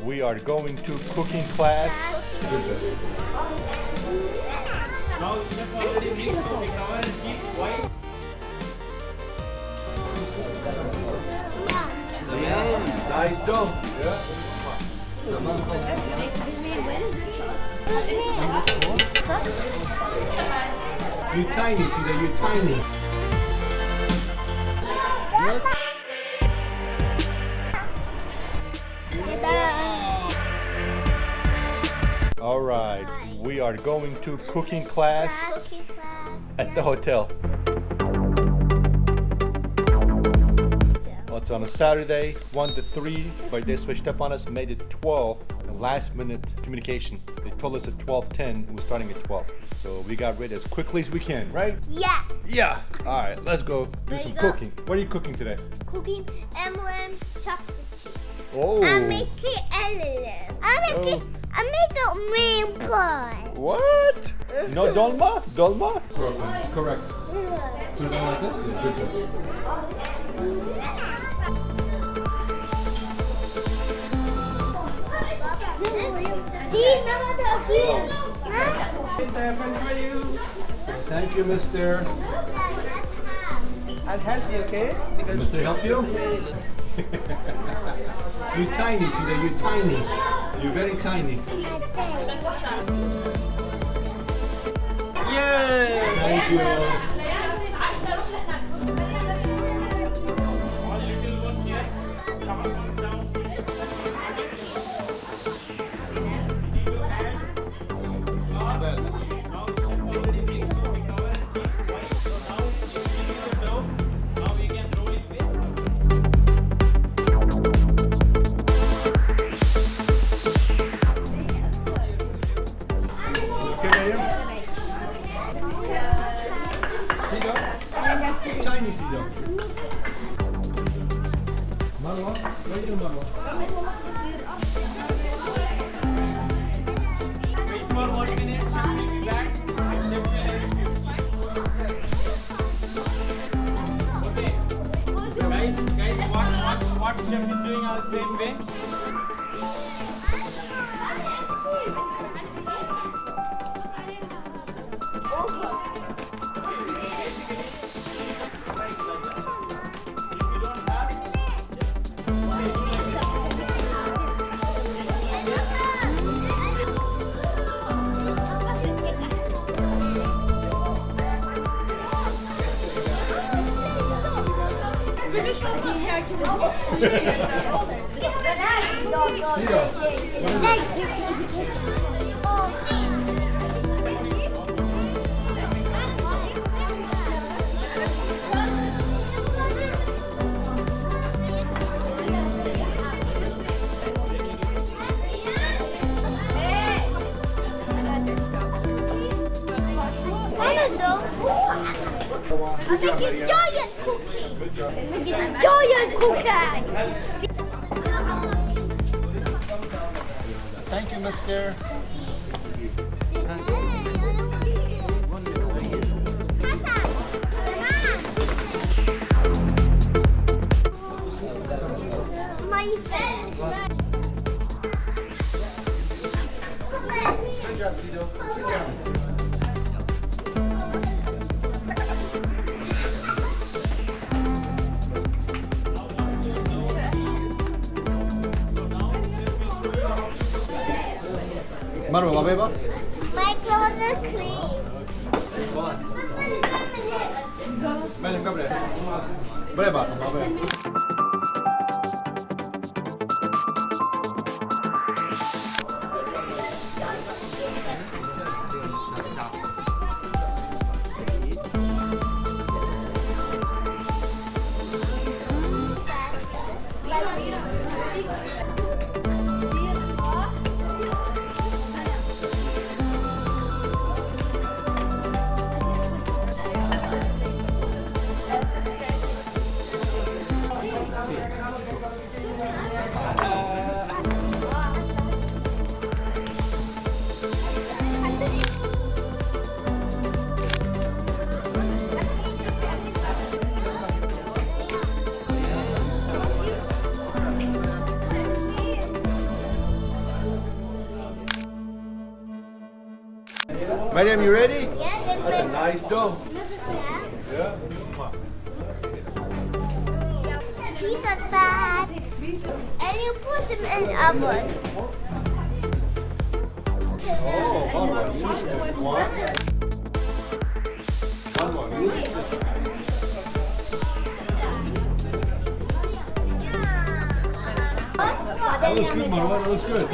we are going to cooking class. Now chef already mixed, so we cover and keep white. Nice dough. You tiny, Sita, you tiny. All right, we are going to cooking class at the hotel. Well, it's on a Saturday, 1 to 3, but they switched up on us, made it 12. Last minute communication. They told us at 12:10 it was starting at 12. So we got ready as quickly as we can, right? Yeah. Yeah. All right, let's go do There some you go. cooking. What are you cooking today? Cooking M&M chocolate chip. Oh. I'm making M&M. I make a main pie. What? No dolma? Dolma? It's correct. Put it on like this? Yeah, good job. Thank you, mister. I'll help you, okay? Because Mister, help you? You tiny, Sita, you tiny. You're very tiny. Yay! Thank you. All little ones here. Cover comes down. Now chef already mixed, so we cover and keep white. So now you give the dough. Now we can roll it with. Okay, Miriam? Sita? Tiny Sita. Marwa? What are you doing, Marwa? Wait for 1 minute, chef will be back. Chef will help you. Okay. Guys, what chef is doing on the same way? Sita, what is it? I'm making giant cookie. I'm making a giant cookie. Thank you, mister. My face. Good job, Sita. Good job. Marwa, va bene? My clothes are clean. Bene, bene. Brava, va bene. Mariam, you ready? Yeah, That's a nice dough. Yeah. Pizza bag. And you put them in oven. Oh, one more. One more. That looks good, Marwa. That looks good.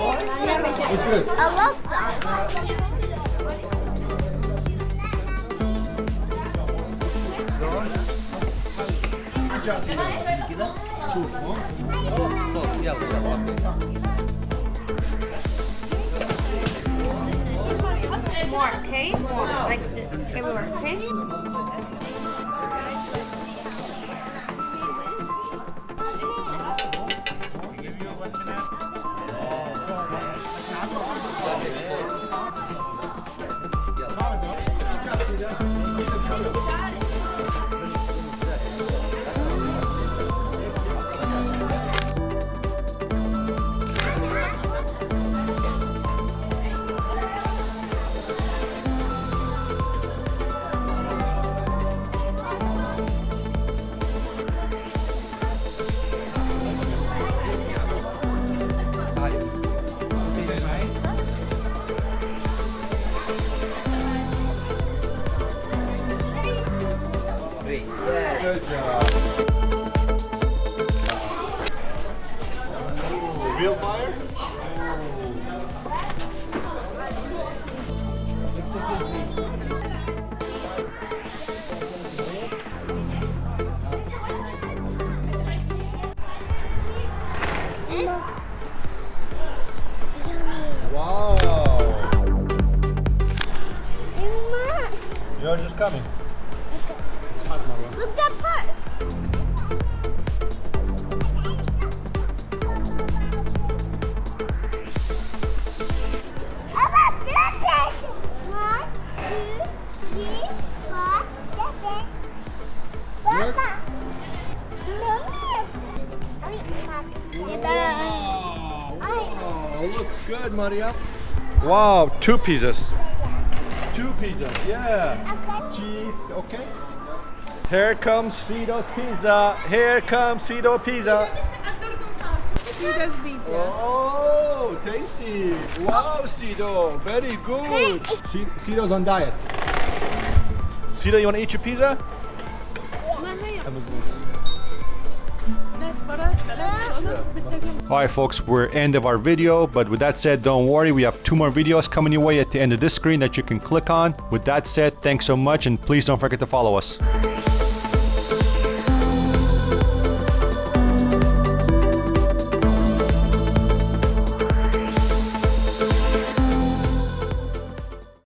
Looks good. I love that. More, okay? More, like this. Everywhere, okay? Good job. Real fire? Wow. Yours is coming. It's hot, Marwa. Look that part. Wow, looks good, Maria. Wow, 2 pizzas. 2 pizzas, yeah. Cheese, okay. Here comes Cito's pizza. Here comes Cito pizza. Oh, tasty. Wow, Cito, very good. Cito's on diet. Cito, you want to eat your pizza? Alright folks, we're end of our video, but with that said, don't worry, we have 2 more videos coming your way at the end of this screen that you can click on. With that said, thanks so much, and please don't forget to follow us.